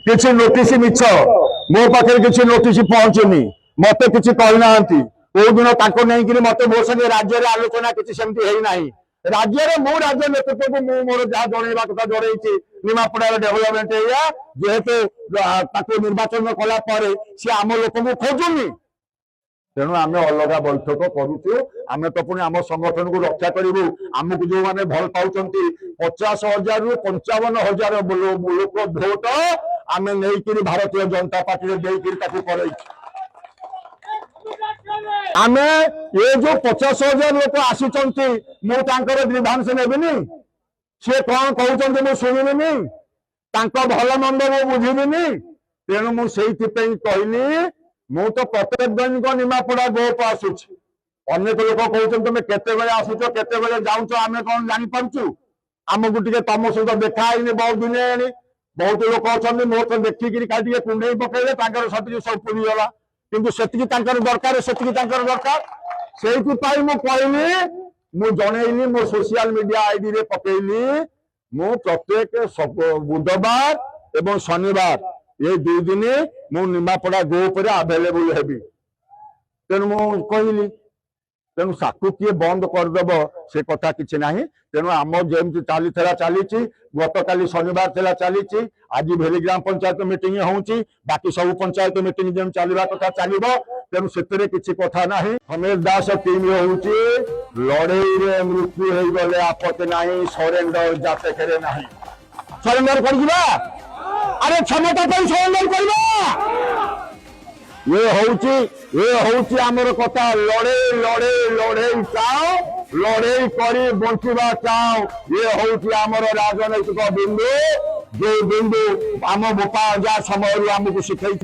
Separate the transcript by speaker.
Speaker 1: किसी नोटिस मिछ मो पाखे किसी नोटिस पहुंचुनी मत कि कहना कौ दिन नहीं मत मो संगे राज्य आलोचना किसी सेमती है ना राज्य मो राज्य नेतृत्व को मोर जहाँ जनवा कथा जनई निमापड़ार डेभलपमेंट एरिया जेहेतु निर्वाचन कला सी आम लोक को खोजुनी तेणु आम अलग बैठक करुचु आम तो पुणी आम संगठन को रक्षा करूँ आमको जो मैंने भल पाँच 50,000 रु 55,000 लोक भोट आम नहीं भारतीय जनता पार्टी कर आम ये जो 50,000 लोक आसी मुझे ग्रीभांस नेबिनी सी कौन कहते मुझे शुणिनी भल मंद मु बुझिनी तेणु मुझे कहली मु तो प्रत्येक दैनिक निमापड़ा गोप आसूच अनेक लोक कहते तुम केते आसुच केते जाऊच आम कौन जापारु आमको टे तुम सहित देखाई बहुत दिन बहुत लोक अच्छा मोर तो देखिकी कुंडे पकड़े सब सब पूरीगला किंतु से दरकार से दरकार से कहली मु जनईली मो सोशल मीडिया आईडी रे पकईली मु प्रत्येक बुधवार एवं शनिवार ये 2 दिन मु निमापड़ा ग्रुप रे अवेलेबल हेबी तेणु मु कहली तेणु साकु किए बंद करदेव से कथा किसी ना तेणु आम जमी चली चली गत काली शनिवार थी चली आज भेली ग्राम पंचायत मीटिंग होउची बाकी सब पंचायत मीटिंग जमी चलवा कथा चलो तेणु से किसी कथा ना रमेश दास टीम होउची लड़ई रे मृत्यु हो गले आपत्ति ना सरेंडर जाते खेरे ना सरेंडर कर अरे क्षमता पर सरेंडर कर ये होउची आमर कथा लड़े लड़े लड़े चाओ लड़े करी बंचिबा चाओ ये होउची आमर राजनैतिक बिंदु जो बिंदु आम बोपा जा समय आमको शिखई।